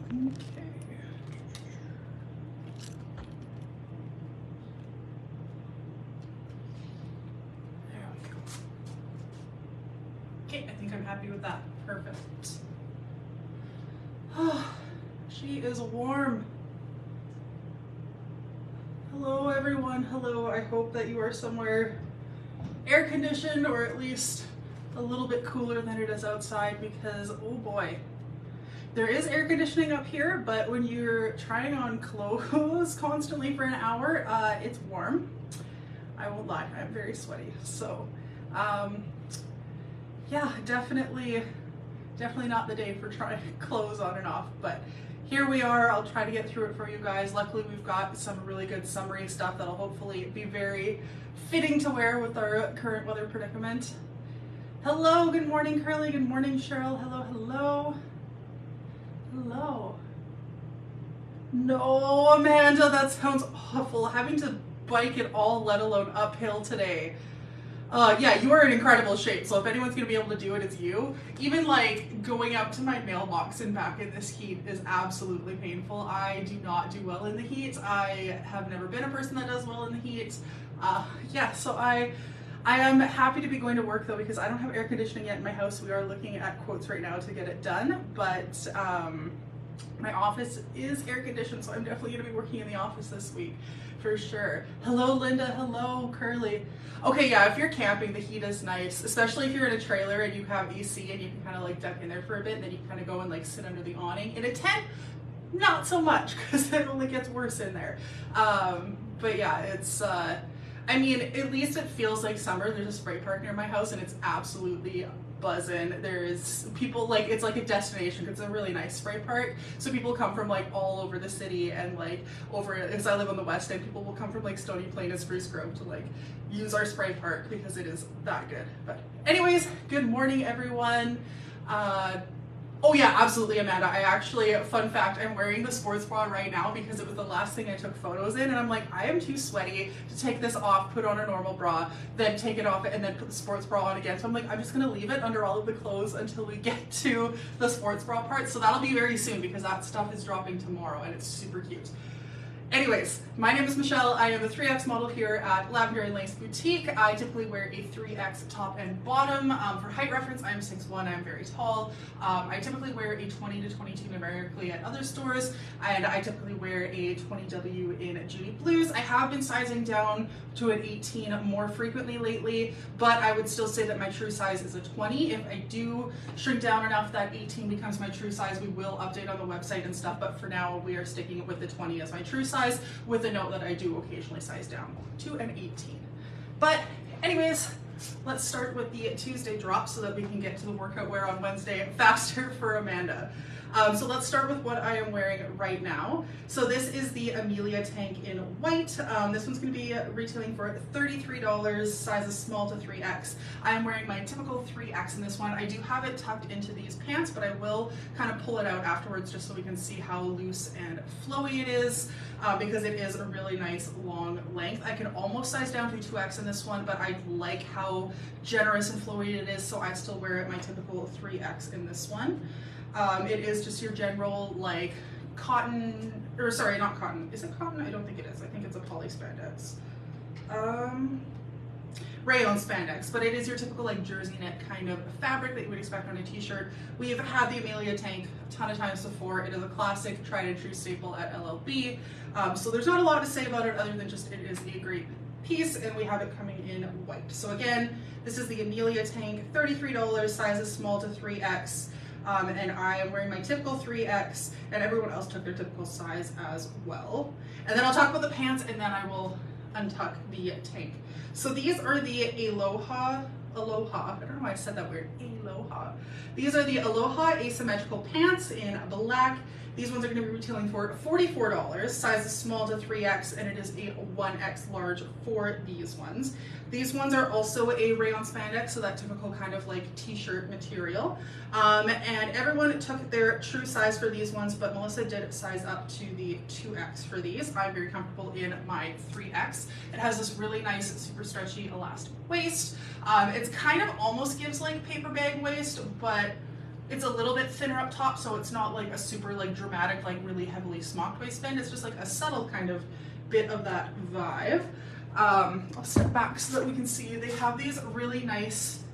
Okay. There we go. Okay, I think I'm happy with that. Perfect. Oh, she is warm. Hello everyone, hello. I hope that you are somewhere air conditioned or at least a little bit cooler than it is outside because oh boy. There is air conditioning up here, but when you're trying on clothes constantly for an hour, it's warm. I won't lie, I'm very sweaty. So, yeah, definitely not the day for trying clothes on and off, but here we are. I'll try to get through it for you guys. Luckily, we've got some really good summery stuff that'll hopefully be very fitting to wear with our current weather predicament. Hello, good morning, Curly. Good morning, Cheryl. Hello, hello. Hello. No, Amanda, that sounds awful. Having to bike it all, let alone uphill today. Yeah, you are in incredible shape, so if anyone's gonna be able to do it, it's you. Even like going up to my mailbox and back in this heat is absolutely painful. I do not do well in the heat. I have never been a person that does well in the heat. Yeah, so I am happy to be going to work though because I don't have air conditioning yet in my house. We are looking at quotes right now to get it done, but my office is air conditioned, so I'm definitely gonna be working in the office this week for sure. Hello, Linda. Hello, Curly. Okay, yeah, if you're camping, the heat is nice, especially if you're in a trailer and you have AC and you can kind of like duck in there for a bit, and then you can kind of go and like sit under the awning. In a tent, not so much because it only gets worse in there. But yeah, it's, I mean, at least it feels like summer. There's a spray park near my house and it's absolutely buzzing. There's people like, it's like a destination. It's a really nice spray park. So people come from like all over the city and like over, because I live on the west end, people will come from like Stony Plain and Spruce Grove to like use our spray park because it is that good. But anyways, good morning everyone. Oh yeah, absolutely, Amanda. I actually, fun fact, I'm wearing the sports bra right now because it was the last thing I took photos in, and I'm like, I am too sweaty to take this off, put on a normal bra, then take it off, and then put the sports bra on again. So I'm like, I'm just gonna leave it under all of the clothes until we get to the sports bra part. So that'll be very soon because that stuff is dropping tomorrow, and it's super cute. Anyways, my name is Michelle. I am the 3X model here at Lavender and Lace Boutique. I typically wear a 3X top and bottom. For height reference, I'm 6'1", I'm very tall. I typically wear a 20 to 22 numerically at other stores, and I typically wear a 20W in Judy Blues. I have been sizing down to an 18 more frequently lately, but I would still say that my true size is a 20. If I do shrink down enough that 18 becomes my true size, we will update on the website and stuff, but for now we are sticking with the 20 as my true size, with the note that I do occasionally size down to an 18. But anyways, let's start with the Tuesday drop so that we can get to the workout wear on Wednesday faster for Amanda. So let's start with what I am wearing right now. So this is the Amelia tank in white. This one's going to be retailing for $33, sizes small to 3X. I am wearing my typical 3X in this one. I do have it tucked into these pants, but I will kind of pull it out afterwards just so we can see how loose and flowy it is, because it is a really nice long length. I can almost size down to 2X in this one, but I like how generous and flowy it is, so I still wear my typical 3X in this one. It is just your general like cotton, or sorry, not cotton. Is it cotton? I don't think it is. I think it's a poly spandex. Rayon spandex, but it is your typical like jersey knit kind of fabric that you would expect on a t-shirt. We've had the Amelia tank a ton of times before. It is a classic, tried and true staple at LLB. So there's not a lot to say about it other than just it is a great piece, and we have it coming in white. So again, this is the Amelia tank, $33, sizes small to 3X. And I am wearing my typical 3X, and everyone else took their typical size as well. And then I'll talk about the pants, and then I will untuck the tank. So these are the Aloha, I don't know why I said that weird, Aloha. These are the Aloha asymmetrical pants in black. These ones are going to be retailing for $44, sizes small to 3X, and it is a 1X large for these ones. These ones are also a rayon spandex, so that typical kind of like t-shirt material. And everyone took their true size for these ones, but Melissa did size up to the 2X for these. I'm very comfortable in my 3X. It has this really nice, super stretchy elastic waist. It's kind of almost gives like paper bag waist, but It's a little bit thinner up top, so it's not like a super like dramatic, like really heavily smocked waistband. It's just like a subtle kind of bit of that vibe. I'll step back so that we can see they have these really nice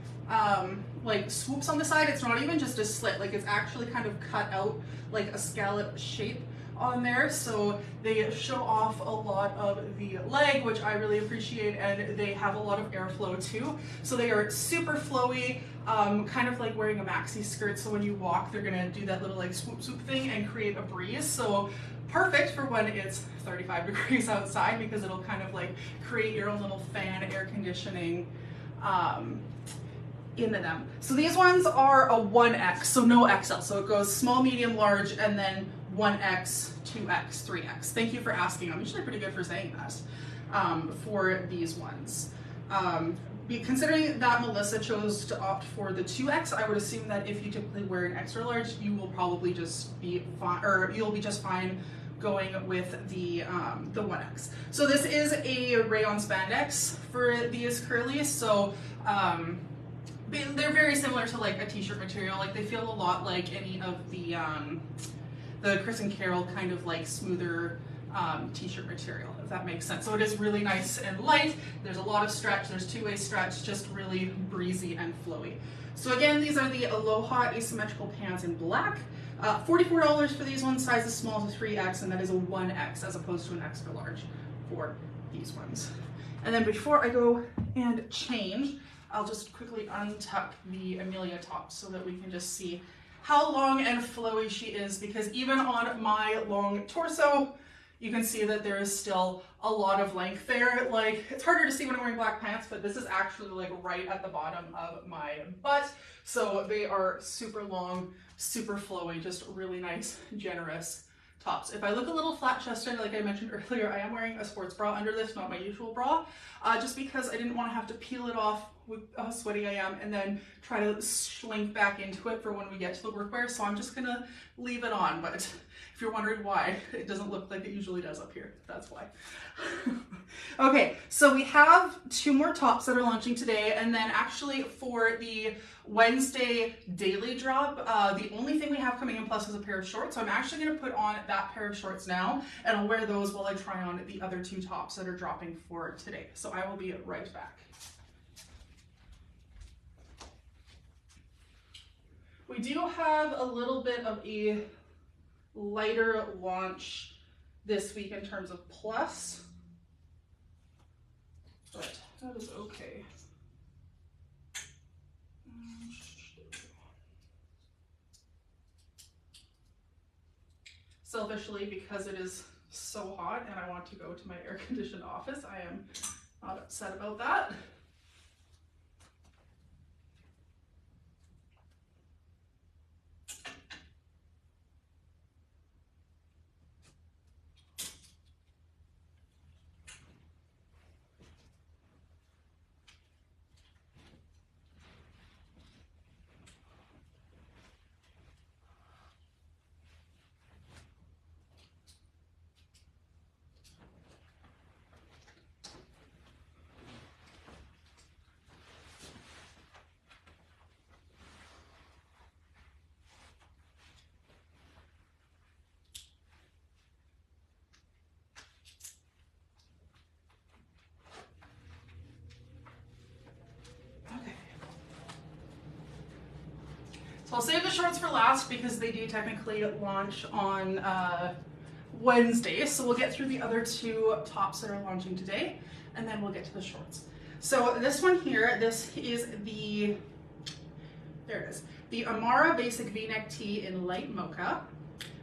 like swoops on the side. It's not even just a slit, like it's actually kind of cut out like a scallop shape on there, so they show off a lot of the leg, which I really appreciate, and they have a lot of airflow too. So they are super flowy, kind of like wearing a maxi skirt, so when you walk they're gonna do that little like swoop swoop thing and create a breeze. So perfect for when it's 35 degrees outside, because it'll kind of like create your own little fan air conditioning into them. So these ones are a 1X, so no XL. So it goes small, medium, large, and then 1X, 2X, 3X. Thank you for asking. I'm usually pretty good for saying that for these ones. Considering that Melissa chose to opt for the 2X, I would assume that if you typically wear an extra large, you will probably just be fine, or you'll be just fine going with the 1X. So this is a rayon spandex for these curlies. So they're very similar to like a t-shirt material. Like they feel a lot like any of the Chris and Carol kind of like smoother t-shirt material, if that makes sense. So it is really nice and light. There's a lot of stretch. There's two-way stretch, just really breezy and flowy. So again, these are the Aloha asymmetrical pants in black. $44 for these ones, sizes small to 3X, and that is a 1X as opposed to an extra large for these ones. And then before I go and change, I'll just quickly untuck the Amelia top so that we can just see how long and flowy she is, because even on my long torso, you can see that there is still a lot of length there. Like, it's harder to see when I'm wearing black pants, but this is actually like right at the bottom of my butt. So they are super long, super flowy, just really nice, generous tops. If I look a little flat-chested, like I mentioned earlier, I am wearing a sports bra under this, not my usual bra, just because I didn't want to have to peel it off with how sweaty I am and then try to slink back into it for when we get to the workwear. So I'm just gonna leave it on, but if you're wondering why, it doesn't look like it usually does up here. That's why. Okay, so we have two more tops that are launching today, and then actually for the Wednesday daily drop, the only thing we have coming in plus is a pair of shorts. So I'm actually going to put on that pair of shorts now, and I'll wear those while I try on the other two tops that are dropping for today. So I will be right back. We do have a little bit of a lighter launch this week in terms of plus, but that is okay. Selfishly, because it is so hot and I want to go to my air-conditioned office, I am not upset about that. So I'll save the shorts for last because they do technically launch on Wednesday. So we'll get through the other two tops that are launching today, and then we'll get to the shorts. So this one here, this is the, there it is, the Amara Basic V-neck tee in light mocha.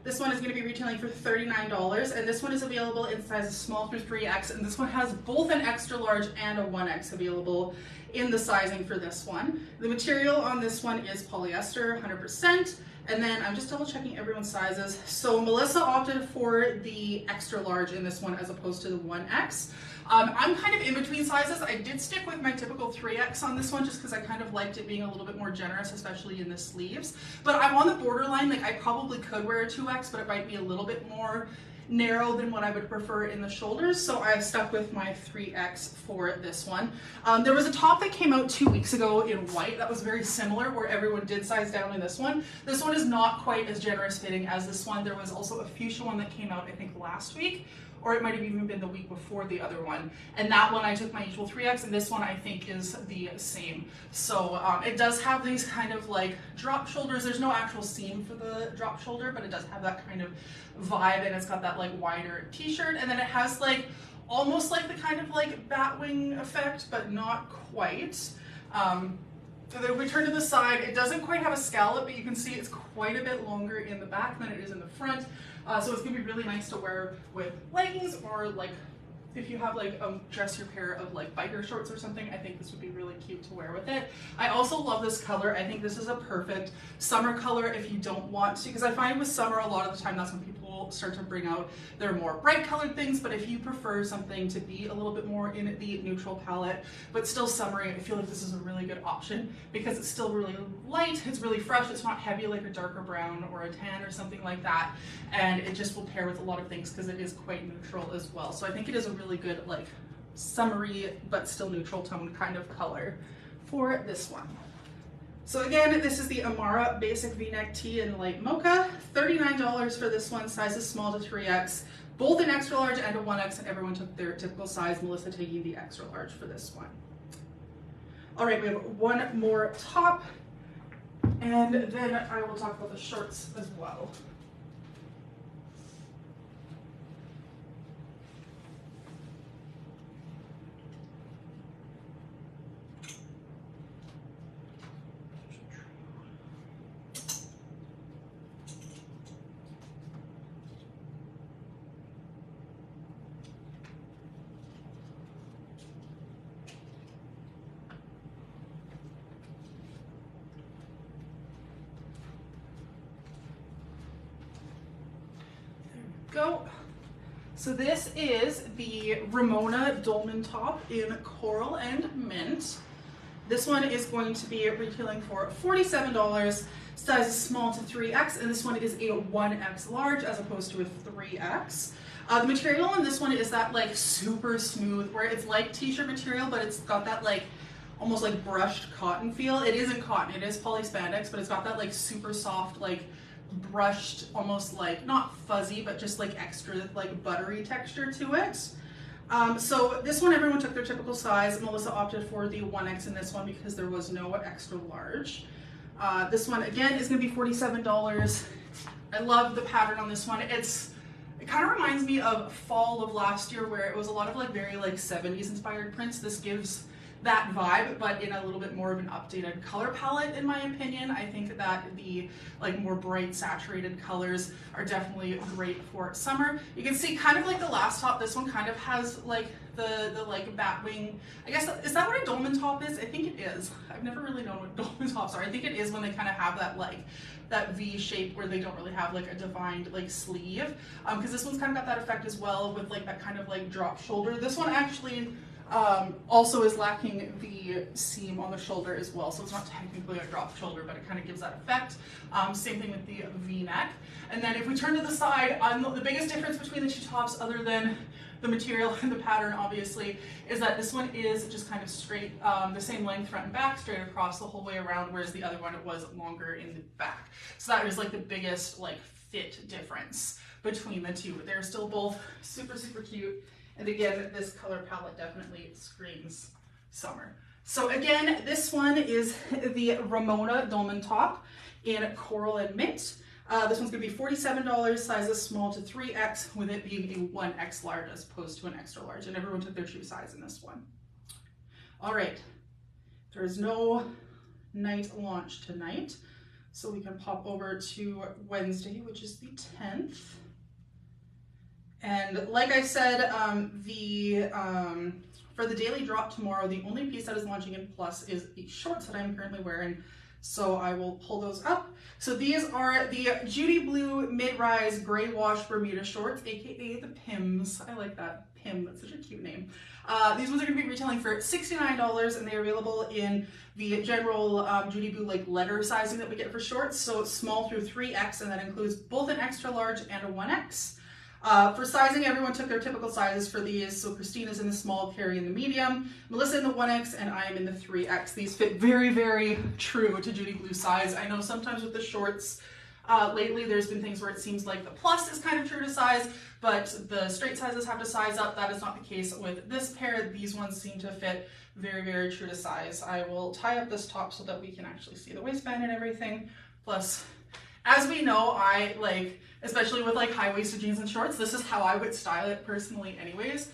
This one is going to be retailing for $39, and this one is available in sizes small through 3X, and this one has both an extra large and a 1X available in the sizing for this one. The material on this one is polyester, 100%, and then I'm just double checking everyone's sizes. So Melissa opted for the extra large in this one as opposed to the 1X. I'm kind of in between sizes. I did stick with my typical 3X on this one just because I kind of liked it being a little bit more generous, especially in the sleeves. But I'm on the borderline, like I probably could wear a 2X, but it might be a little bit more narrow than what I would prefer in the shoulders, so I stuck with my 3X for this one. There was a top that came out 2 weeks ago in white that was very similar, where everyone did size down in this one. This one is not quite as generous fitting as this one. There was also a fuchsia one that came out, I think, last week, or it might have even been the week before the other one. And that one I took my usual 3X, and this one I think is the same. So it does have these kind of like drop shoulders. There's no actual seam for the drop shoulder, but it does have that kind of vibe, and it's got that like wider t-shirt, and then it has like almost like the kind of like batwing effect, but not quite. So then if we turn to the side, it doesn't quite have a scallop, but you can see it's quite a bit longer in the back than it is in the front. So it's gonna be really nice to wear with leggings, or like if you have like a dressier pair of like biker shorts or something, I think this would be really cute to wear with it. I also love this color. I think this is a perfect summer color if you don't want to, because I find with summer a lot of the time that's when people start to bring out their more bright colored things, but if you prefer something to be a little bit more in the neutral palette but still summery, I feel like this is a really good option because it's still really light, it's really fresh, it's not heavy like a darker brown or a tan or something like that, and it just will pair with a lot of things because it is quite neutral as well. So I think it is a really good like summery but still neutral tone kind of color for this one. So again, this is the Amara Basic V-neck tee in light mocha. $39 for this one, sizes small to 3X, both an extra large and a 1X, and everyone took their typical size, Melissa taking the extra large for this one. All right, we have one more top, and then I will talk about the shorts as well. Go. So this is the Ramona Dolman top in coral and mint. This one is going to be retailing for $47, size small to 3X, and this one is a 1X large as opposed to a 3X. The material on this one is that like super smooth, where it's like t-shirt material, but it's got that like almost like brushed cotton feel. It isn't cotton, it is poly spandex, but it's got that like super soft, like brushed, almost like not fuzzy, but just like extra like buttery texture to it. So this one, everyone took their typical size. Melissa opted for the 1X in this one because there was no extra large. This one again is going to be $47. I love the pattern on this one. It kind of reminds me of fall of last year, where it was a lot of like very like 70s inspired prints. This gives that vibe, but in a little bit more of an updated color palette, in my opinion. I think that the like more bright saturated colors are definitely great for summer. You can see kind of like the last top, this one kind of has like the like batwing, I guess. Is that what a dolman top is? I think it is. I've never really known what dolman tops are. I think it is when they kind of have that like that V shape where they don't really have like a defined like sleeve, because this one's kind of got that effect as well with like that kind of like drop shoulder. This one actually also is lacking the seam on the shoulder as well, so it's not technically a drop shoulder, but it kind of gives that effect. Same thing with the V-neck. And then if we turn to the side, the biggest difference between the two tops, other than the material and the pattern obviously, is that this one is just kind of straight, the same length front and back, straight across the whole way around, whereas the other one was longer in the back. So that is like the biggest like fit difference between the two. They're still both super, super cute. And again, this color palette definitely screams summer. So again, this one is the Ramona Dolman top in coral and mint. This one's gonna be $47, sizes small to 3X, with it being a 1X large as opposed to an extra large, and everyone took their true size in this one. All right, there is no night launch tonight, so we can pop over to Wednesday, which is the 10th. And like I said, for the daily drop tomorrow, the only piece that is launching in Plus is the shorts that I'm currently wearing. So I will pull those up. So these are the Judy Blue Mid-Rise Gray Wash Bermuda Shorts, aka the Pims. I like that, Pim, that's such a cute name. These ones are gonna be retailing for $69, and they're available in the general Judy Blue like letter sizing that we get for shorts. So small through 3X, and that includes both an extra large and a 1X. For sizing, everyone took their typical sizes for these. So Christina's in the small, Carrie in the medium, Melissa in the 1X, and I am in the 3X. These fit very, very true to Judy Blue size. I know sometimes with the shorts, lately there's been things where it seems like the plus is kind of true to size, but the straight sizes have to size up. That is not the case with this pair. These ones seem to fit very, very true to size. I will tie up this top so that we can actually see the waistband and everything. Plus, as we know, I like, especially with like high-waisted jeans and shorts, this is how I would style it personally anyways.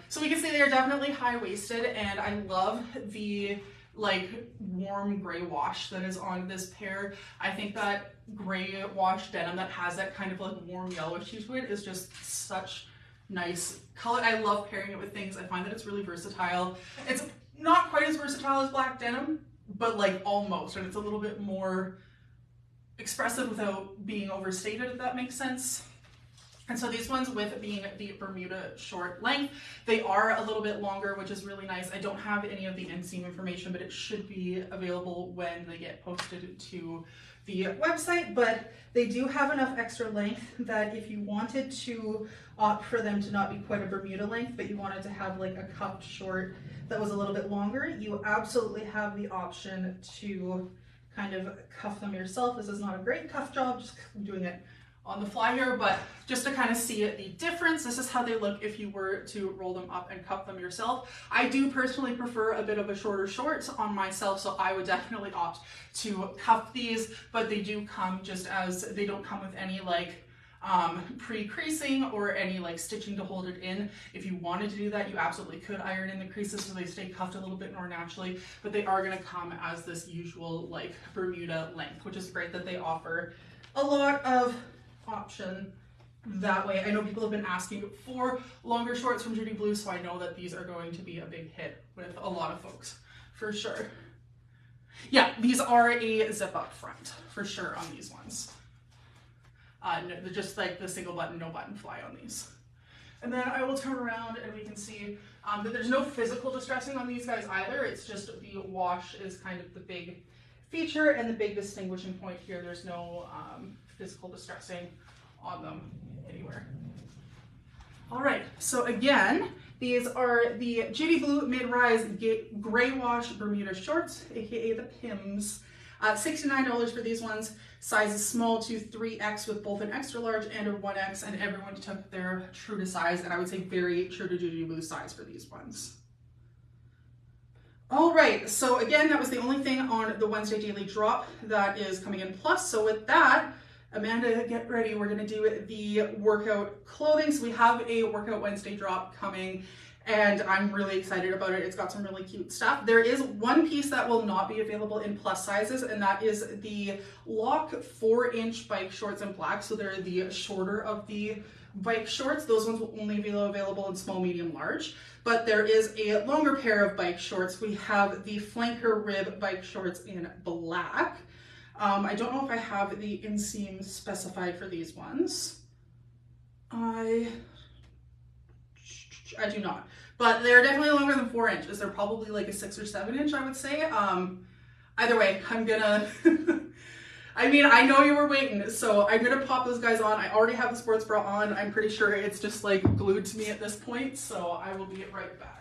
So we can see they're definitely high-waisted, and I love the like warm gray wash that is on this pair. I think that gray wash denim that has that kind of like warm yellowish hue to it is just such nice color. I love pairing it with things. I find that it's really versatile. It's not quite as versatile as black denim, but like almost, and it's a little bit more expressive without being overstated, if that makes sense. And so these ones, with being the Bermuda short length, they are a little bit longer, which is really nice. I don't have any of the inseam information, but it should be available when they get posted to the website. But they do have enough extra length that if you wanted to opt for them to not be quite a Bermuda length, but you wanted to have like a cuffed short that was a little bit longer, you absolutely have the option to kind of cuff them yourself. This is not a great cuff job, just doing it on the fly here, but just to kind of see the difference, this is how they look if you were to roll them up and cuff them yourself. I do personally prefer a bit of a shorter short on myself, so I would definitely opt to cuff these, but they do come just as, they don't come with any like pre-creasing or any like stitching to hold it in. If you wanted to do that, you absolutely could iron in the creases so they stay cuffed a little bit more naturally, but they are going to come as this usual like Bermuda length, which is great that they offer a lot of option that way. I know people have been asking for longer shorts from Judy Blue, so I know that these are going to be a big hit with a lot of folks for sure. Yeah, these are a zip up front for sure on these ones. No, they're just like the single button, no button fly on these. And then I will turn around and we can see that there's no physical distressing on these guys either. It's just the wash is kind of the big feature and the big distinguishing point here. There's no physical distressing on them anywhere. All right, so again, these are the Judy Blue mid-rise gray wash Bermuda shorts, aka the PIMS. $69 for these ones. Sizes small to 3X with both an extra large and a 1X, and everyone took their true to size, and I would say very true to Judy Blue size for these ones. All right, so again, that was the only thing on the Wednesday Daily Drop that is coming in plus. So with that, Amanda, get ready. We're gonna do the workout clothing. So we have a Workout Wednesday Drop coming, and I'm really excited about it. It's got some really cute stuff. There is one piece that will not be available in plus sizes, and that is the Lock 4-inch bike shorts in black. So they're the shorter of the bike shorts. Those ones will only be available in small, medium, large. But there is a longer pair of bike shorts. We have the Flanker Rib bike shorts in black. I don't know if I have the inseam specified for these ones. I do not, but they're definitely longer than 4 inches. They're probably like a 6 or 7 inch, I would say. Either way, I'm gonna, I mean, I know you were waiting, so I'm gonna pop those guys on. I already have the sports bra on. I'm pretty sure it's just like glued to me at this point, so I will be right back.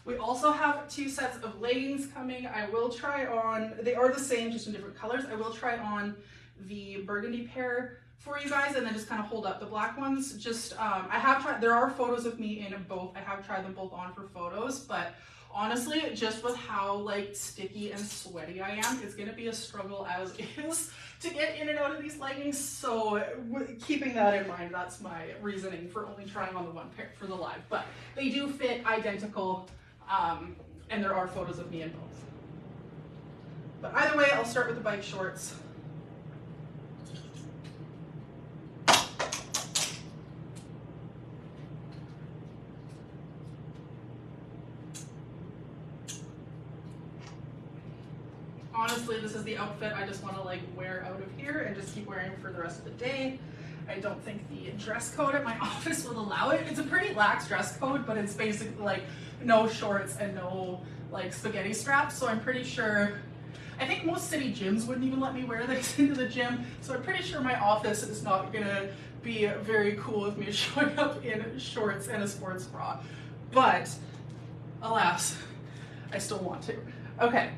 We also have 2 sets of leggings coming. I will try on, they are the same, just in different colors. I will try on the burgundy pair for you guys and then just kind of hold up the black ones. Just, I have tried, there are photos of me in both. I have tried them both on for photos, but honestly, just with how like sticky and sweaty I am, it's gonna be a struggle as is to get in and out of these leggings. So keeping that in mind, that's my reasoning for only trying on the one pair for the live, but they do fit identical. And there are photos of me in both. But either way, I'll start with the bike shorts. Honestly, this is the outfit I just want to like wear out of here and just keep wearing for the rest of the day. I don't think the dress code at my office will allow it. It's a pretty lax dress code, but it's basically like no shorts and no like spaghetti straps. So I'm pretty sure, I think most city gyms wouldn't even let me wear this into the gym, so I'm pretty sure my office is not gonna be very cool with me showing up in shorts and a sports bra. But, alas, I still want to. Okay,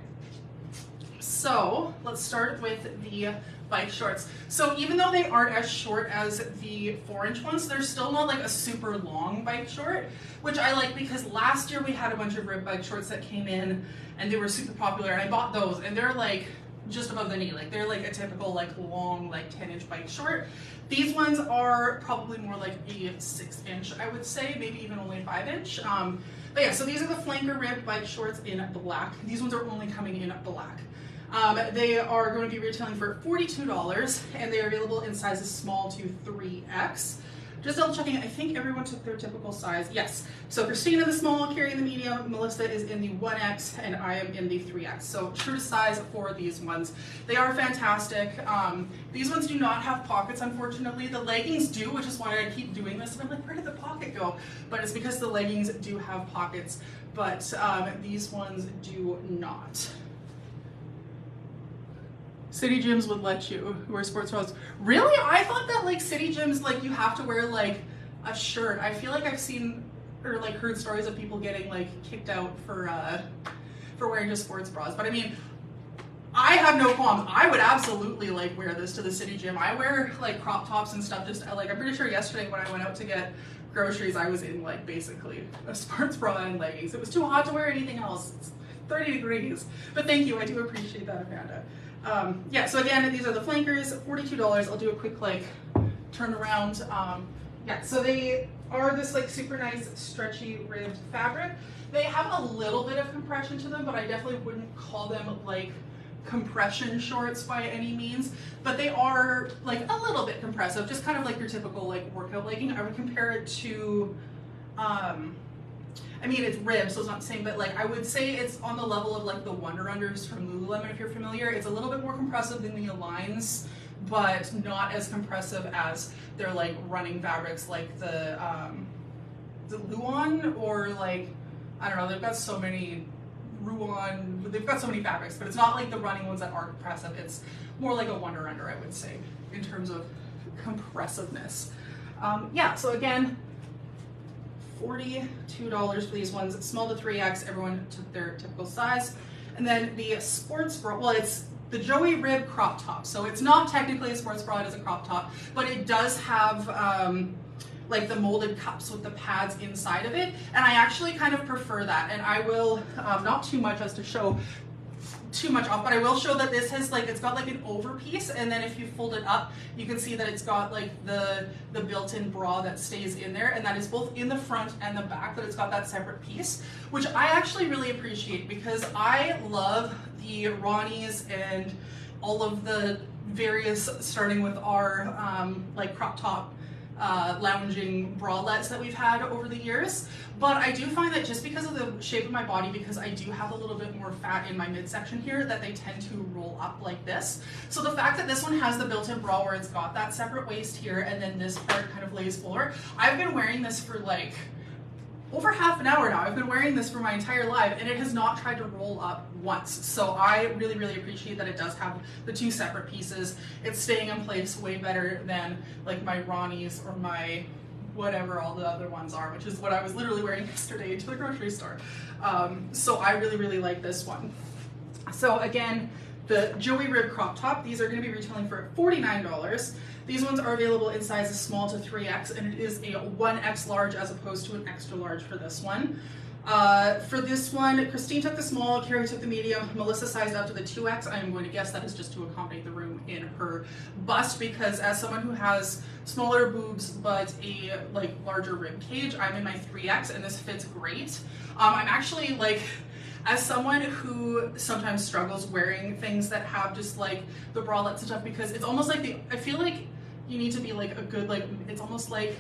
so let's start with the bike shorts. So even though they aren't as short as the 4-inch ones, they're still not like a super long bike short, which I like because last year we had a bunch of rib bike shorts that came in and they were super popular, and I bought those and they're like just above the knee. Like they're like a typical like long like 10-inch bike short. These ones are probably more like a 6-inch, I would say, maybe even only a 5-inch. But yeah, so these are the flanker rib bike shorts in black. These ones are only coming in black. They are going to be retailing for $42, and they are available in sizes small to 3X. Just double checking, I think everyone took their typical size. Yes, so Christina the small, Carrie the medium, Melissa is in the 1X, and I am in the 3X. So true to size for these ones. They are fantastic. These ones do not have pockets, unfortunately. The leggings do, which is why I keep doing this. And I'm like, where did the pocket go? But it's because the leggings do have pockets, but these ones do not. City gyms would let you wear sports bras. Really? I thought that like city gyms, like you have to wear like a shirt. I feel like I've seen or like heard stories of people getting like kicked out for wearing just sports bras. But I mean, I have no qualms. I would absolutely like wear this to the city gym. I wear like crop tops and stuff. Just like I'm pretty sure yesterday when I went out to get groceries, I was in like basically a sports bra and leggings. It was too hot to wear anything else. It's 30 degrees. But thank you. I do appreciate that, Amanda. Yeah, so again, these are the flankers, $42. I'll do a quick like turn around. Yeah, so they are this like super nice stretchy ribbed fabric. They have a little bit of compression to them, but I definitely wouldn't call them like compression shorts by any means, but they are like a little bit compressive, just kind of like your typical like workout legging. I would compare it to, I mean, it's ribbed, so it's not the same, but like I would say it's on the level of like the Wonder Unders from Lululemon, if you're familiar. It's a little bit more compressive than the Aligns, but not as compressive as their like running fabrics like the Luon, or like, I don't know, they've got so many Ruon, they've got so many fabrics, but it's not like the running ones that are compressive. It's more like a Wonder Under, I would say, in terms of compressiveness. Yeah, so again, $42 for these ones. Small to 3X, everyone took their typical size. And then the sports bra, well, it's the Joey Rib crop top. So it's not technically a sports bra, it is a crop top, but it does have like the molded cups with the pads inside of it. And I actually kind of prefer that. And I will, not too much as to show too much off, but I will show that this has like, it's got like an over piece, and then if you fold it up, you can see that it's got like the built-in bra that stays in there, and that is both in the front and the back, that it's got that separate piece, which I actually really appreciate because I love the Ronnies and all of the various, starting with our like crop top lounging bralettes that we've had over the years. But I do find that just because of the shape of my body, because I do have a little bit more fat in my midsection here, that they tend to roll up like this. So the fact that this one has the built-in bra where it's got that separate waist here and then this part kind of lays forward, I've been wearing this for like over half an hour now. I've been wearing this for my entire life and it has not tried to roll up once. So I really, really appreciate that it does have the two separate pieces. It's staying in place way better than like my Ronnies or my whatever all the other ones are, which is what I was literally wearing yesterday to the grocery store. So I really, really like this one. So again, the Joey Rib crop top, these are going to be retailing for $49. These ones are available in sizes small to 3X, and it is a 1X large as opposed to an extra large for this one. For this one, Christine took the small, Carrie took the medium, Melissa sized up to the 2X. I am going to guess that is just to accommodate the room in her bust, because as someone who has smaller boobs but a like larger rib cage, I'm in my 3X and this fits great. I'm actually like, as someone who sometimes struggles wearing things that have just like the bralettes and stuff, because it's almost like I feel like you need to be like a good, like, it's almost like,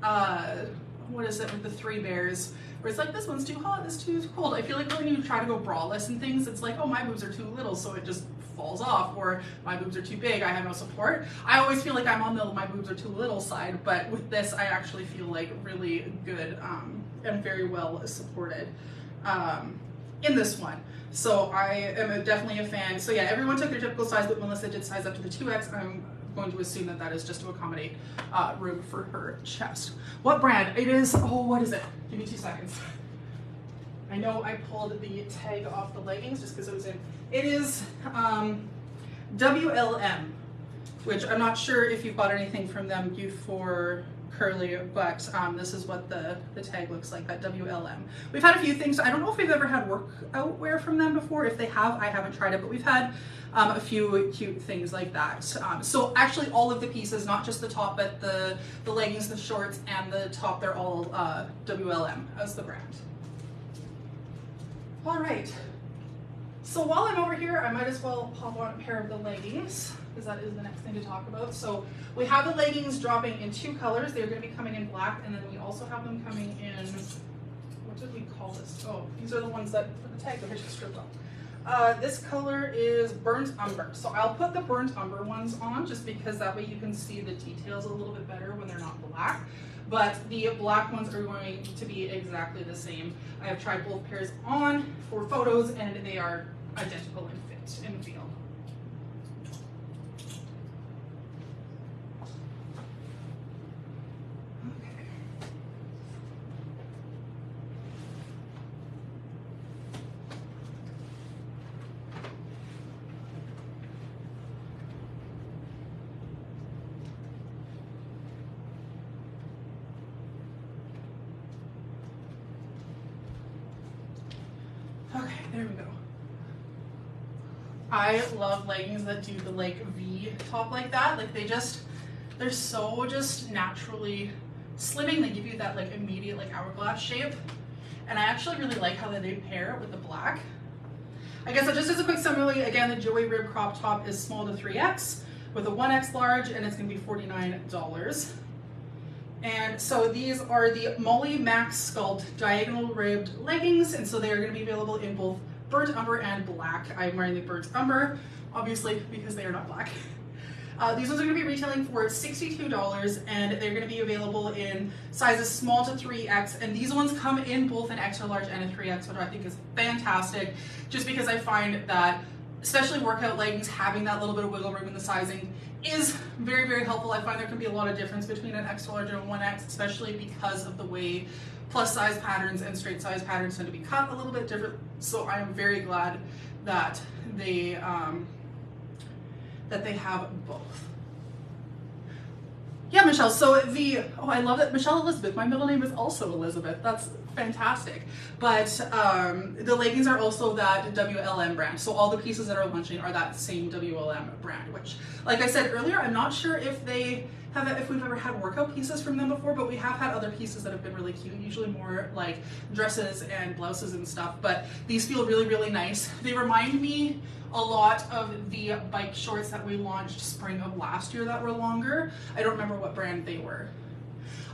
what is it with the Three Bears, where it's like, this one's too hot, this too cold. I feel like when you try to go braless and things, it's like, oh, my boobs are too little, so it just falls off, or my boobs are too big, I have no support. I always feel like I'm on the my boobs are too little side, but with this, I actually feel like really good and very well supported. in this one. So I am definitely a fan. So yeah, everyone took their typical size, but Melissa did size up to the 2X. I'm going to assume that that is just to accommodate room for her chest. What brand? It is, oh, what is it? Give me 2 seconds. I know I pulled the tag off the leggings just because it was in. It is WLM, which I'm not sure if you've bought anything from them, Youth4 Curly, but this is what the tag looks like, that WLM. We've had a few things. I don't know if we've ever had workout wear from them before. If they have, I haven't tried it, but we've had a few cute things like that. So actually all of the pieces, not just the top, but the leggings, the shorts, and the top, they're all WLM as the brand. All right, so while I'm over here, I might as well pop on a pair of the leggings, because that is the next thing to talk about. So we have the leggings dropping in 2 colors. They're going to be coming in black, and then we also have them coming in, what did we call this? Oh, these are the ones that, for the tag that I just stripped off. This color is burnt umber. So I'll put the burnt umber ones on just because that way you can see the details a little bit better when they're not black. But the black ones are going to be exactly the same. I have tried both pairs on for photos and they are identical in fit and feel. Okay, there we go. I love leggings that do the like V top like that. Like they're so just naturally slimming. They give you that like immediate like hourglass shape. And I actually really like how they pair with the black. I guess just as a quick summary, again, the Joey Rib crop top is small to 3X with a 1X large, and it's gonna be $49. And so these are the Molly Max Sculpt diagonal ribbed leggings, and so they are going to be available in both burnt umber and black. I'm wearing the burnt umber, obviously, because they are not black. These ones are going to be retailing for $62, and they're going to be available in sizes small to 3X, and these ones come in both an extra large and a 3X, which I think is fantastic, just because I find that, especially workout leggings, having that little bit of wiggle room in the sizing is very, very helpful. I find there can be a lot of difference between an extra large and a 1X, especially because of the way plus size patterns and straight size patterns tend to be cut a little bit different. So I am very glad that they have both. Yeah, Michelle, so I love it. Michelle Elizabeth, my middle name is also Elizabeth. That's fantastic. But the leggings are also that WLM brand. So all the pieces that are launching are that same WLM brand, which, like I said earlier, I'm not sure if we've ever had workout pieces from them before, but we have had other pieces that have been really cute, usually more like dresses and blouses and stuff, but these feel really, really nice. They remind me a lot of the bike shorts that we launched spring of last year that were longer. I don't remember what brand they were.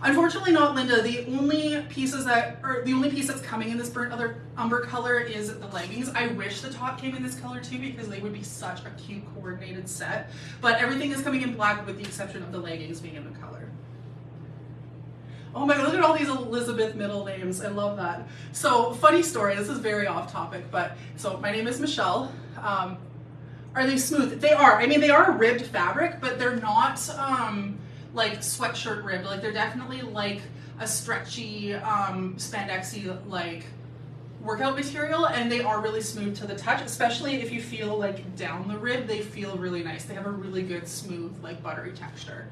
Unfortunately not, Linda. The only piece that's coming in this burnt umber color is the leggings. I wish the top came in this color too, because they would be such a cute coordinated set. But everything is coming in black with the exception of the leggings being in the color. Oh my god, look at all these Elizabeth middle names. I love that. So, funny story, this is very off topic, but so my name is Michelle. Are they smooth? They are. I mean, they are a ribbed fabric, but they're not like sweatshirt ribbed. Like they're definitely like a stretchy, spandexy like workout material, and they are really smooth to the touch, especially if you feel like down the rib, they feel really nice. They have a really good smooth, like buttery texture.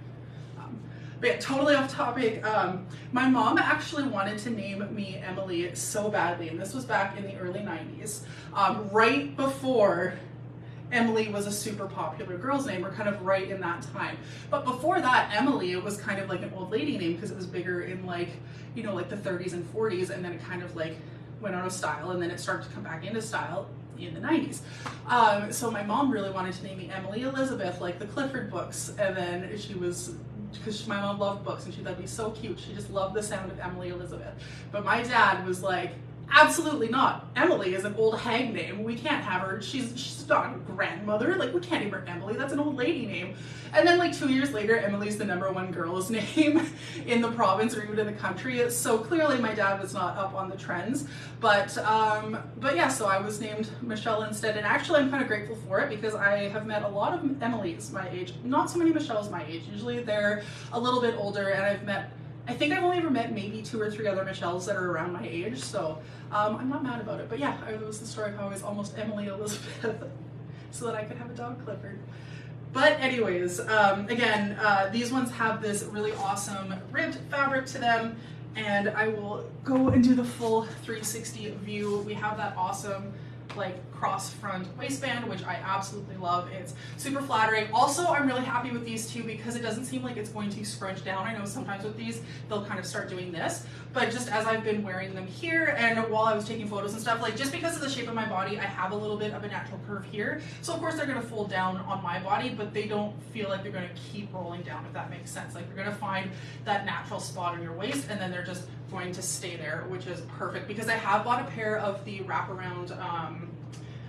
But yeah, totally off topic. My mom actually wanted to name me Emily so badly, and this was back in the early 90s, right before Emily was a super popular girl's name, or kind of right in that time. But before that, Emily, it was kind of like an old lady name because it was bigger in like, you know, like the 30s and 40s, and then it kind of like went out of style, and then it started to come back into style in the 90s. So my mom really wanted to name me Emily Elizabeth, like the Clifford books, and then because my mom loved books and she thought it'd be so cute. She just loved the sound of Emily Elizabeth. But my dad was like, Absolutely not. Emily is an old hag name. We can't have her. She's not a grandmother. Like, we can't name her Emily. That's an old lady name. And then like 2 years later, Emily's the #1 girl's name in the province or even in the country. So clearly my dad was not up on the trends. But yeah, so I was named Michelle instead. And actually I'm kind of grateful for it because I have met a lot of Emilys my age. Not so many Michelles my age. Usually they're a little bit older, and I think I've only ever met maybe 2 or 3 other Michelles that are around my age, so I'm not mad about it. But yeah, it was the story of how I was almost Emily Elizabeth so that I could have a dog, Clifford. But anyways, again, these ones have this really awesome ribbed fabric to them, and I will go and do the full 360 view. We have that awesome like cross front waistband, which I absolutely love. It's super flattering. Also, I'm really happy with these two because it doesn't seem like it's going to scrunch down. I know sometimes with these, they'll kind of start doing this, but just as I've been wearing them here and while I was taking photos and stuff, like just because of the shape of my body, I have a little bit of a natural curve here. So of course they're gonna fold down on my body, but they don't feel like they're gonna keep rolling down, if that makes sense. Like you're gonna find that natural spot on your waist and then they're just going to stay there, which is perfect because I have bought a pair of the wraparound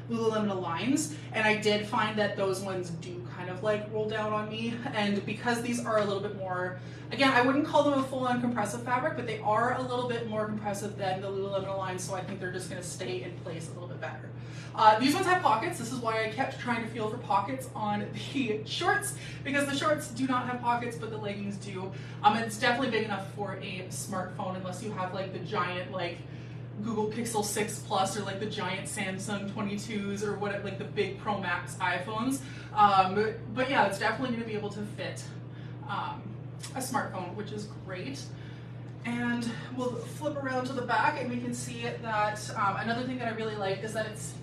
Lululemon Aligns, and I did find that those ones do kind of like roll down on me, and because these are a little bit more, again, I wouldn't call them a full-on compressive fabric, but they are a little bit more compressive than the Lululemon Aligns, so I think they're just going to stay in place a little bit better. These ones have pockets. This is why I kept trying to feel for pockets on the shorts, because the shorts do not have pockets, but the leggings do. It's definitely big enough for a smartphone, unless you have like the giant like Google Pixel 6 Plus or like the giant Samsung 22s or what, like the big Pro Max iPhones. But yeah, it's definitely going to be able to fit a smartphone, which is great. And we'll flip around to the back and we can see that another thing that I really like is that it's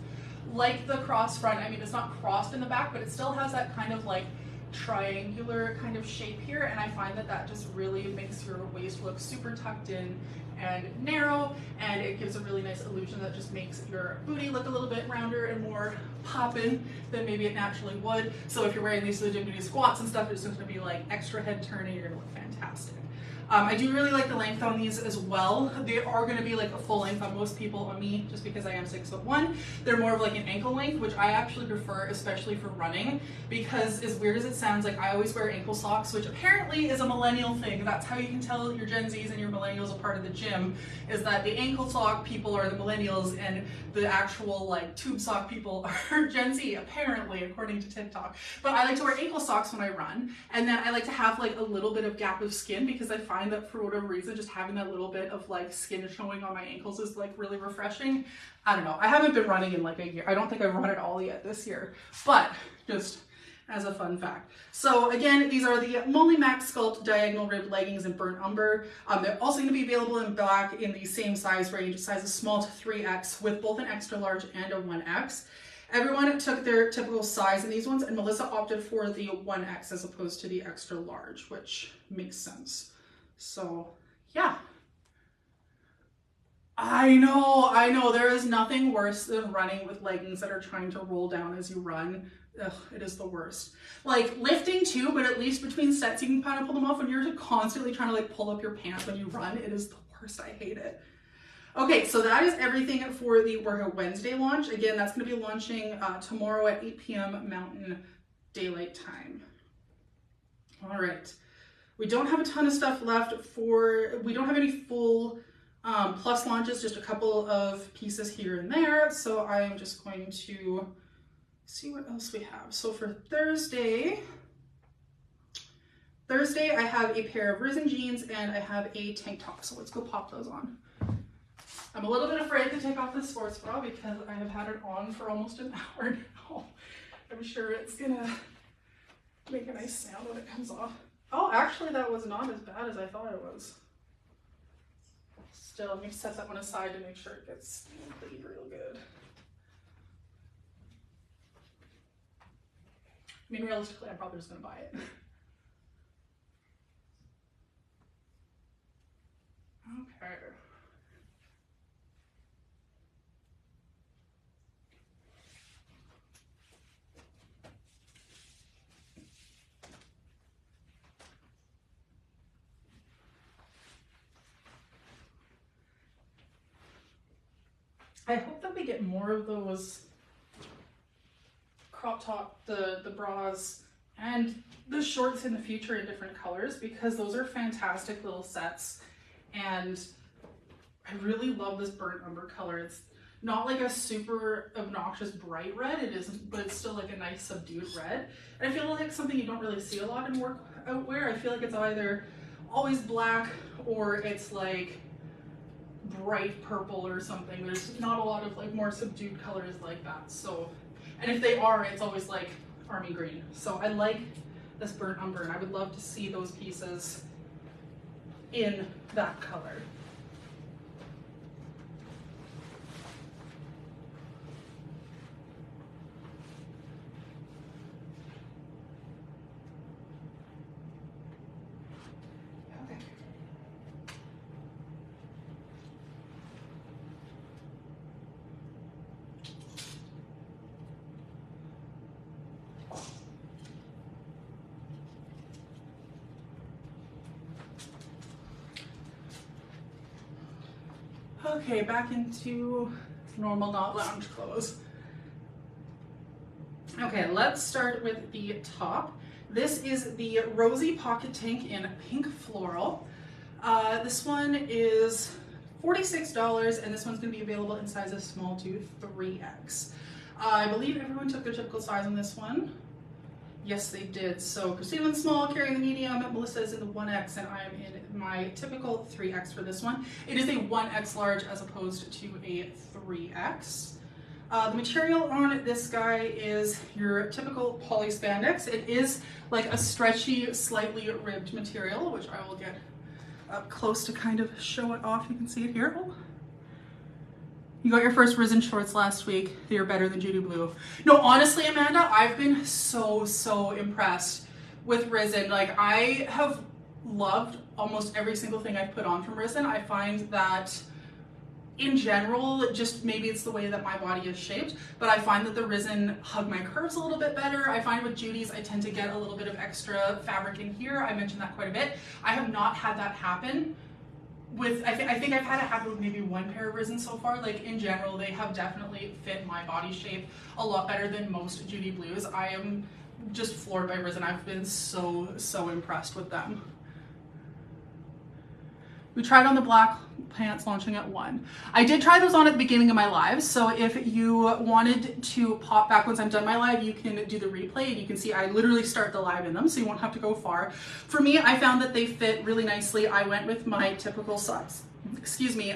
like the cross front. I mean, it's not crossed in the back, but it still has that kind of like triangular kind of shape here, and I find that that just really makes your waist look super tucked in and narrow, and it gives a really nice illusion that just makes your booty look a little bit rounder and more poppin' than maybe it naturally would. So if you're wearing these to the gym to do squats and stuff, it's just gonna be like extra head turning. You're gonna look fantastic. I do really like the length on these as well. They are going to be like a full length on most people. On me, just because I am 6'1", they're more of like an ankle length, which I actually prefer, especially for running, because as weird as it sounds, like I always wear ankle socks, which apparently is a millennial thing. That's how you can tell your Gen Zs and your millennials a part of the gym, is that the ankle sock people are the millennials and the actual like tube sock people are Gen Z, apparently, according to TikTok. But I like to wear ankle socks when I run, and then I like to have like a little bit of gap of skin, because I find that for whatever reason, just having that little bit of like skin showing on my ankles is like really refreshing. I don't know. I haven't been running in like a year. I don't think I've run at all yet this year, but just as a fun fact. So again, these are the Molly Max Sculpt diagonal rib leggings in burnt umber. They're also going to be available in black in the same size range, sizes small to 3X, with both an extra large and a 1X. Everyone took their typical size in these ones, and Melissa opted for the 1X as opposed to the extra large, which makes sense. So yeah, I know, there is nothing worse than running with leggings that are trying to roll down as you run. Ugh, it is the worst. Like lifting too, but at least between sets you can kind of pull them off. When you're constantly trying to like pull up your pants when you run, it is the worst. I hate it. Okay, so that is everything for the Workout Wednesday launch. Again, that's going to be launching tomorrow at 8 p.m. Mountain Daylight Time. All right. We don't have a ton of stuff left we don't have any full plus launches, just a couple of pieces here and there. So I am just going to see what else we have. So for Thursday, I have a pair of Risen jeans and I have a tank top. So let's go pop those on. I'm a little bit afraid to take off this sports bra because I have had it on for almost an hour now. I'm sure it's gonna make a nice sound when it comes off. Oh, actually that was not as bad as I thought it was. Still, let me set that one aside to make sure it gets cleaned real good. I mean, realistically, I'm probably just gonna buy it. Okay. I hope that we get more of those crop top, the bras, and the shorts in the future in different colors, because those are fantastic little sets. And I really love this burnt umber color. It's not like a super obnoxious bright red, it isn't, but it's still like a nice subdued red. And I feel like something you don't really see a lot in workout. I feel like it's either always black or it's like bright purple or something. There's not a lot of like more subdued colors like that. So, and if they are, it's always like army green. So I like this burnt umber, and I would love to see those pieces in that color. Okay, back into normal, not lounge clothes. Okay, let's start with the top. This is the Rosy Pocket Tank in pink floral. This one is $46, and this one's going to be available in sizes small to 3X. I believe everyone took their typical size on this one. Yes, they did. So Christina in the small, Carrie in the medium, Melissa is in the 1X, and I am in my typical 3X for this one. It is a 1X large as opposed to a 3X. The material on this guy is your typical poly spandex. It is like a stretchy, slightly ribbed material, which I will get up close to kind of show it off. You can see it here. Oh. You got your first Risen shorts last week. They are better than Judy Blue. No, honestly, Amanda, I've been so impressed with Risen. Like, I have loved almost every single thing I've put on from Risen. I find that in general, just maybe it's the way that my body is shaped, but I find that the Risen hug my curves a little bit better. I find with Judy's, I tend to get a little bit of extra fabric in here. I mentioned that quite a bit. I have not had that happen with, I think I've had it happen with maybe one pair of Risen so far. Like, in general, they have definitely fit my body shape a lot better than most Judy Blues. I am just floored by Risen. I've been so impressed with them. We tried on the black pants launching at 1. I did try those on at the beginning of my live, so if you wanted to pop back once I'm done my live, you can do the replay and you can see I literally start the live in them, so you won't have to go far. For me, I found that they fit really nicely. I went with my typical size. Excuse me.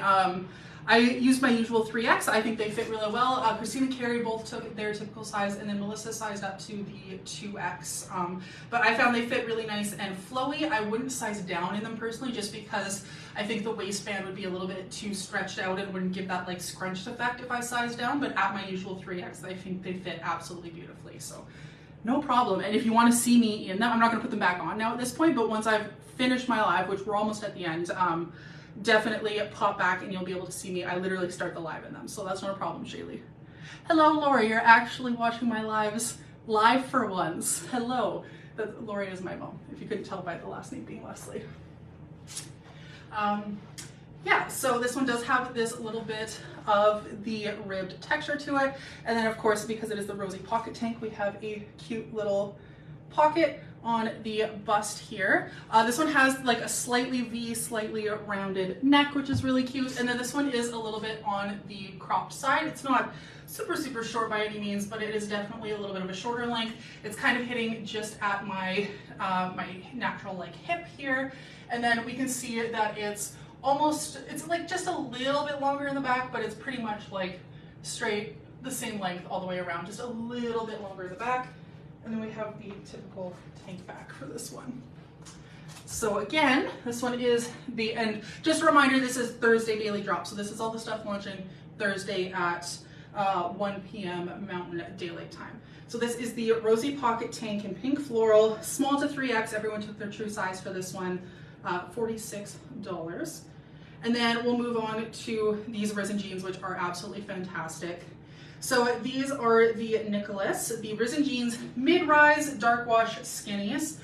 I used my usual 3X. I think they fit really well. Christina and Carrie both took their typical size, and then Melissa sized up to the 2X. But I found they fit really nice and flowy. I wouldn't size down in them personally, just because I think the waistband would be a little bit too stretched out and wouldn't give that like scrunched effect if I sized down. But at my usual 3X, I think they fit absolutely beautifully. So no problem. And if you want to see me in them, I'm not going to put them back on now at this point, but once I've finished my live, which we're almost at the end, definitely pop back and you'll be able to see me. I literally start the live in them, so that's not a problem, Shaylee. Hello, Lori. You're actually watching my lives live for once. Hello. Lori is my mom, if you couldn't tell by the last name being Leslie. Yeah, so this one does have this little bit of the ribbed texture to it. And then, of course, because it is the Rosy Pocket Tank, we have a cute little pocket on the bust here. This one has like a slightly V, slightly rounded neck, which is really cute. And then this one is a little bit on the cropped side. It's not super short by any means, but it is definitely a little bit of a shorter length. It's kind of hitting just at my my natural like hip here. And then we can see that it's like just a little bit longer in the back, but it's pretty much like straight the same length all the way around, just a little bit longer in the back. And then we have the typical tank back for this one. So again, this one is and just a reminder, this is Thursday daily drop. So this is all the stuff launching Thursday at 1 p.m. Mountain Daylight Time. So this is the Rosy Pocket Tank in pink floral, small to 3X. Everyone took their true size for this one, $46. And then we'll move on to these Risen jeans, which are absolutely fantastic. So these are the Nicholas, the Risen Jeans mid-rise dark wash skinnies.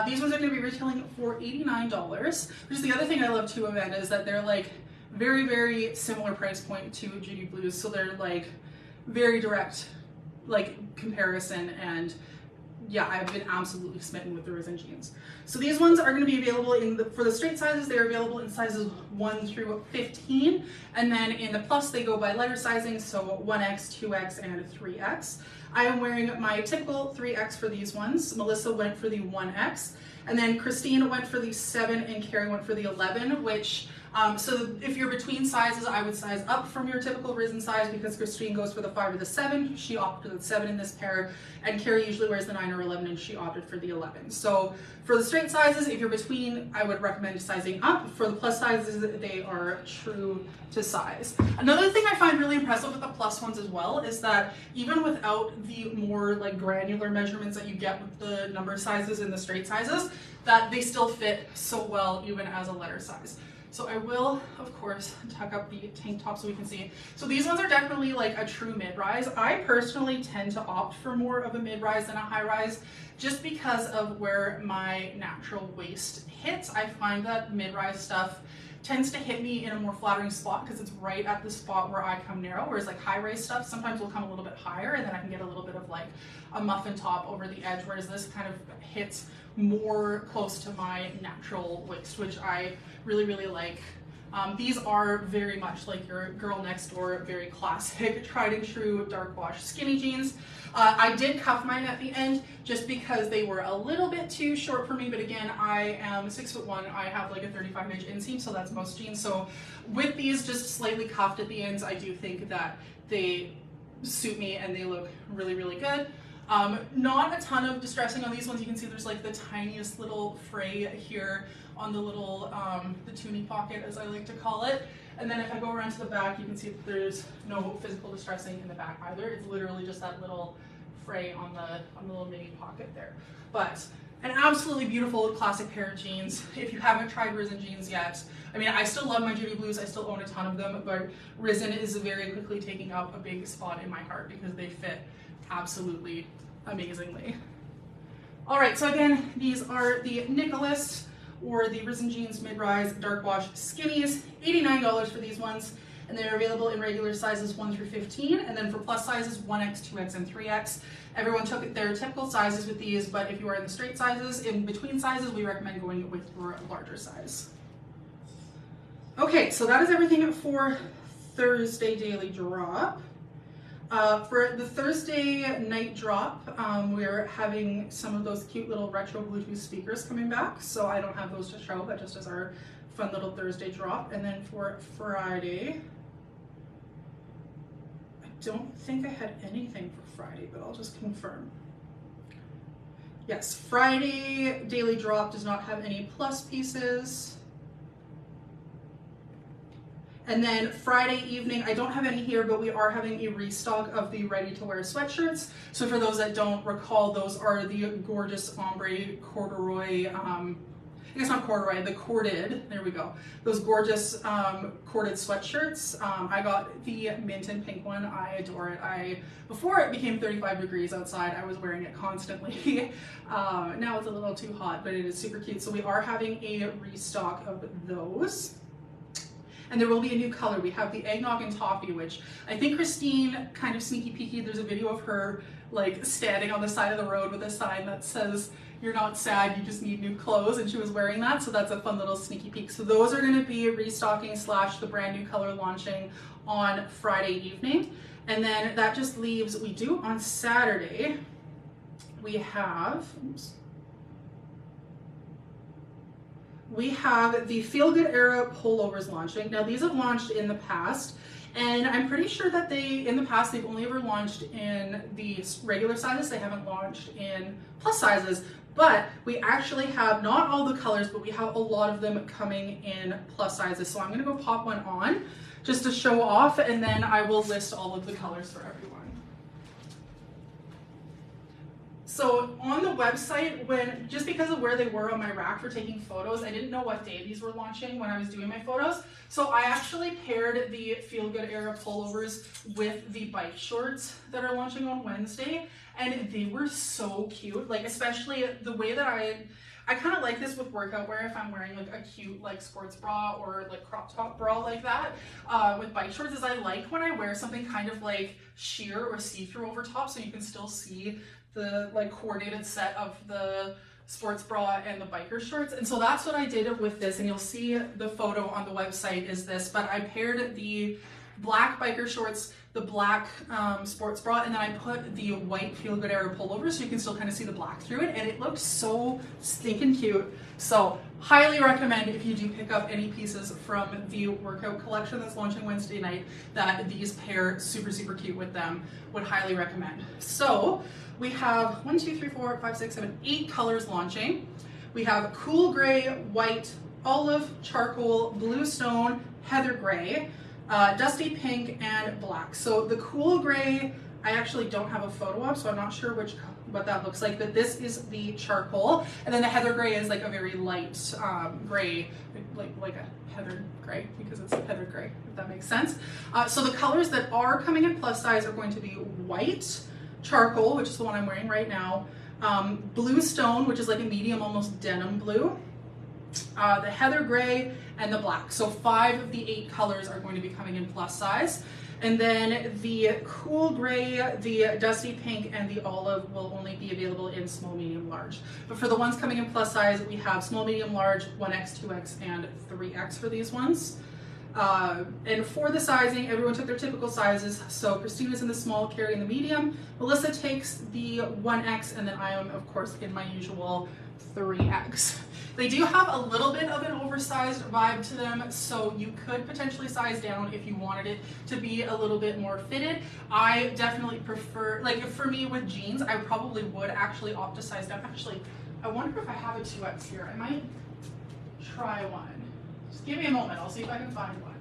These ones are going to be retailing for $89, which is the other thing I love too, Amanda, is that they're like very, very similar price point to Judy Blues. So they're like very direct like comparison, and yeah, I've been absolutely smitten with the Risen jeans. So these ones are going to be available for the straight sizes. They're available in sizes 1 through 15, and then in the plus they go by letter sizing, so 1X, 2X, and 3X. I am wearing my typical 3X for these ones. Melissa went for the 1X, and then Christine went for the 7, and Carrie went for the 11, which so if you're between sizes, I would size up from your typical Risen size, because Christine goes for the 5 or the 7. She opted for the 7 in this pair, and Carrie usually wears the 9 or 11, and she opted for the 11. So for the straight sizes, if you're between, I would recommend sizing up. For the plus sizes, they are true to size. Another thing I find really impressive with the plus ones as well is that even without the more like granular measurements that you get with the number sizes in the straight sizes, that they still fit so well even as a letter size. So I will, of course, tuck up the tank top so we can see. So these ones are definitely like a true mid-rise. I personally tend to opt for more of a mid-rise than a high-rise, just because of where my natural waist hits. I find that mid-rise stuff tends to hit me in a more flattering spot because it's right at the spot where I come narrow, whereas like high-rise stuff sometimes will come a little bit higher, and then I can get a little bit of like a muffin top over the edge, whereas this kind of hits more close to my natural waist, which I really, really like. These are very much like your girl next door, very classic, tried and true dark wash skinny jeans. I did cuff mine at the end just because they were a little bit too short for me, but again, I am 6'1", I have like a 35-inch inseam, so that's most jeans. So with these just slightly cuffed at the ends, I do think that they suit me and they look really, really good. Not a ton of distressing on these ones. You can see there's like the tiniest little fray here on the little, the toonie pocket, as I like to call it. And then if I go around to the back, you can see that there's no physical distressing in the back either. It's literally just that little fray on the little mini pocket there. But an absolutely beautiful classic pair of jeans. If you haven't tried Risen jeans yet, I mean, I still love my Judy Blues. I still own a ton of them, but Risen is very quickly taking up a big spot in my heart because they fit absolutely amazingly. All right, so again, these are the Nicholas or the Risen Jeans Mid-Rise Dark Wash Skinnies, $89 for these ones, and they're available in regular sizes 1 through 15, and then for plus sizes 1X, 2X, and 3X. Everyone took their typical sizes with these, but if you are in the straight sizes, in between sizes, we recommend going with your larger size. Okay, so that is everything for Thursday Daily Drop. For the Thursday night drop, we're having some of those cute little retro Bluetooth speakers coming back, so I don't have those to show, but just as our fun little Thursday drop. And then for Friday, I don't think I had anything for Friday, but I'll just confirm. Yes, Friday Daily Drop does not have any plus pieces. And then Friday evening, I don't have any here, but we are having a restock of the ready-to-wear sweatshirts. So for those that don't recall, those are the gorgeous ombre corduroy, I guess not corduroy, the corded, there we go. Those gorgeous corded sweatshirts. I got the mint and pink one. I adore it. Before it became 35 degrees outside, I was wearing it constantly. Now it's a little too hot, but it is super cute. So we are having a restock of those. And there will be a new color. We have the eggnog and toffee, which I think Christine, kind of sneaky peeky, there's a video of her like standing on the side of the road with a sign that says, "You're not sad, you just need new clothes," and she was wearing that, so that's a fun little sneaky peek. So those are gonna be restocking / the brand new color launching on Friday evening. And then that just leaves, we do on Saturday, we have, oops, we have the Feel Good Era pullovers launching. Now these have launched in the past, and I'm pretty sure that in the past, they've only ever launched in the regular sizes. They haven't launched in plus sizes, but we actually have not all the colors, but we have a lot of them coming in plus sizes. So I'm gonna go pop one on just to show off, and then I will list all of the colors for everyone. So on the website, just because of where they were on my rack for taking photos, I didn't know what day these were launching when I was doing my photos. So I actually paired the Feel Good Era pullovers with the bike shorts that are launching on Wednesday, and they were so cute. Like, especially the way that I kind of like this with workout wear if I'm wearing like a cute like sports bra or like crop top bra like that. With bike shorts is I like when I wear something kind of like sheer or see-through over top so you can still see the like coordinated set of the sports bra and the biker shorts. And so that's what I did with this, and you'll see the photo on the website is this, but I paired the black biker shorts, the black sports bra, and then I put the white Feel Good Era pullover so you can still kind of see the black through it, and it looks so stinking cute. So highly recommend if you do pick up any pieces from the workout collection that's launching Wednesday night that these pair super, super cute with them. Would highly recommend. So we have 1, 2, 3, 4, 5, 6, 7, 8 colors launching. We have cool gray, white, olive, charcoal, blue stone, heather gray, dusty pink, and black. So the cool gray, I actually don't have a photo of, so I'm not sure what that looks like, but this is the charcoal. And then the heather gray is like a very light gray, like a heather gray, because it's heather gray, if that makes sense. So the colors that are coming in plus size are going to be white, charcoal, which is the one I'm wearing right now, blue stone, which is like a medium, almost denim blue, the heather gray, and the black. So 5 of the 8 colors are going to be coming in plus size. And then the cool gray, the dusty pink, and the olive will only be available in small, medium, large. But for the ones coming in plus size, we have small, medium, large, 1X, 2X, and 3X for these ones. And for the sizing, everyone took their typical sizes. So Christina's in the small, Carrie in the medium, Melissa takes the 1X, and then I am, of course, in my usual 3X. They do have a little bit of an oversized vibe to them, so you could potentially size down if you wanted it to be a little bit more fitted. I definitely prefer, like for me with jeans, I probably would actually opt to size down. Actually, I wonder if I have a 2X here. I might try one. Just give me a moment, I'll see if I can find one.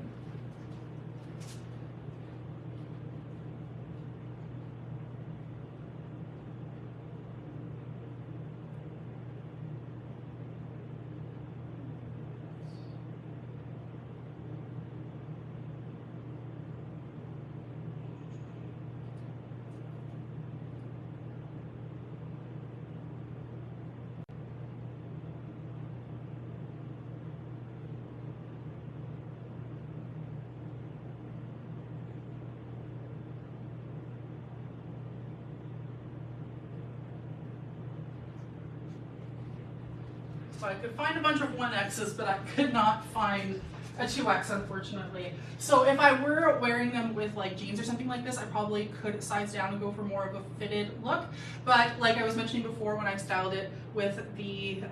So I could find a bunch of 1Xs, but I could not find a 2X, unfortunately. So if I were wearing them with like jeans or something like this, I probably could size down and go for more of a fitted look. But like I was mentioning before, when I styled it with the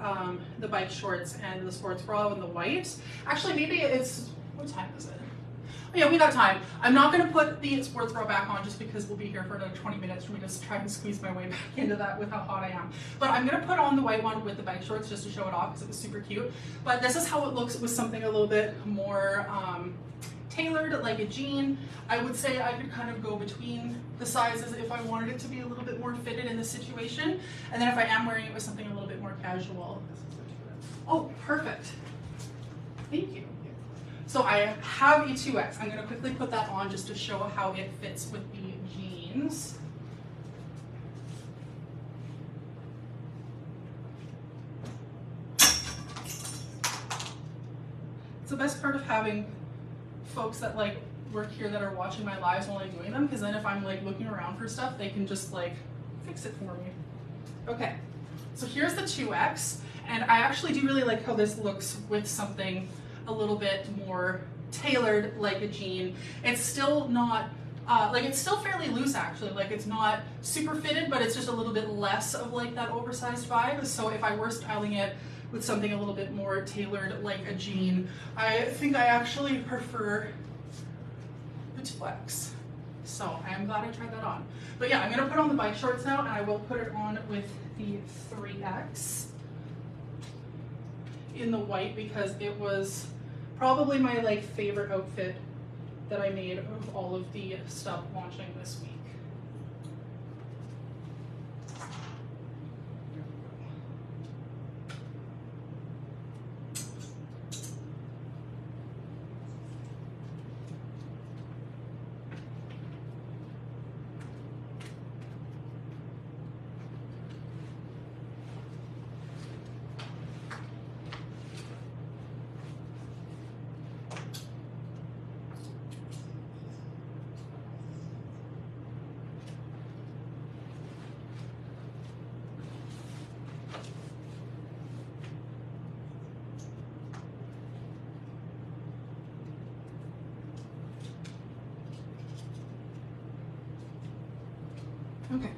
bike shorts and the sports bra and the white, actually maybe it's, what time is it? Oh yeah, we got time. I'm not going to put the sports bra back on just because we'll be here for another 20 minutes for me to try and squeeze my way back into that with how hot I am. But I'm going to put on the white one with the bike shorts just to show it off because it was super cute. But this is how it looks with something a little bit more tailored, like a jean. I would say I could kind of go between the sizes if I wanted it to be a little bit more fitted in this situation. And then if I am wearing it with something a little bit more casual. Oh, perfect. Thank you. So I have a 2X. I'm going to quickly put that on just to show how it fits with the jeans. It's the best part of having folks that like work here that are watching my lives while I'm doing them, because then if I'm like looking around for stuff, they can just like fix it for me. Okay, so here's the 2X, and I actually do really like how this looks with something a little bit more tailored like a jean. It's still not like it's still fairly loose actually, like it's not super fitted, but it's just a little bit less of like that oversized vibe. So if I were styling it with something a little bit more tailored like a jean, I think I actually prefer the 2X. So I am glad I tried that on. But yeah, I'm gonna put on the bike shorts now, and I will put it on with the 3X in the white because it was probably my like favorite outfit that I made of all of the stuff launching this week. Okay.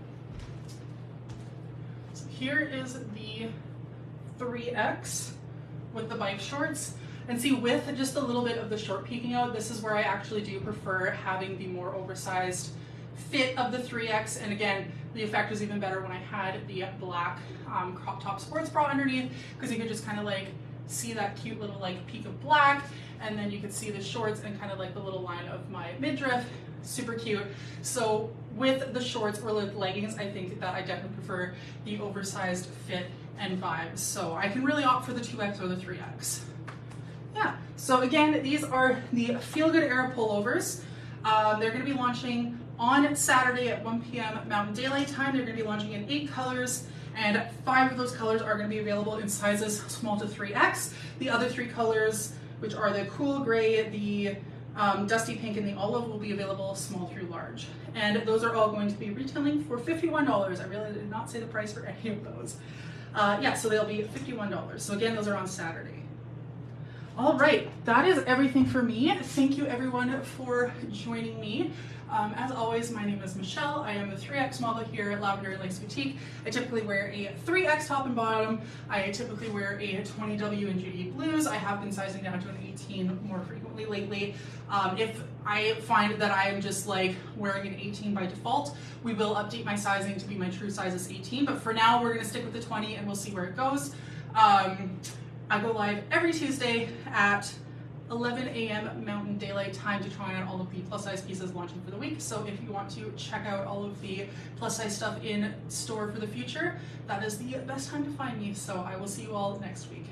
So here is the 3X with the bike shorts. And see, with just a little bit of the short peeking out, this is where I actually do prefer having the more oversized fit of the 3X. And again, the effect was even better when I had the black crop top sports bra underneath, because you could just kind of like see that cute little like peak of black, and then you could see the shorts and kind of like the little line of my midriff. Super cute. So with the shorts or the leggings, I think that I definitely prefer the oversized fit and vibes. So I can really opt for the 2X or the 3X. Yeah, so again, these are the Feel Good Era pullovers. They're going to be launching on Saturday at 1 p.m. Mountain Daylight Time. They're going to be launching in 8 colors, and 5 of those colors are going to be available in sizes small to 3X. The other 3 colors, which are the cool gray, the dusty pink, and the olive, will be available small through large. And those are all going to be retailing for $51. I really did not say the price for any of those. Yeah, so they'll be $51. So again, those are on Saturday. All right, that is everything for me. Thank you everyone for joining me. As always, my name is Michelle. I am the 3X model here at Lavender Lace Boutique. I typically wear a 3X top and bottom. I typically wear a 20W in GD blues. I have been sizing down to an 18 more frequently lately. If I find that I am just like wearing an 18 by default, we will update my sizing to be my true size is 18. But for now, we're gonna stick with the 20 and we'll see where it goes. I go live every Tuesday at 11 a.m. Mountain Daylight Time to try on all of the plus size pieces launching for the week. So if you want to check out all of the plus size stuff in store for the future, that is the best time to find me. So I will see you all next week.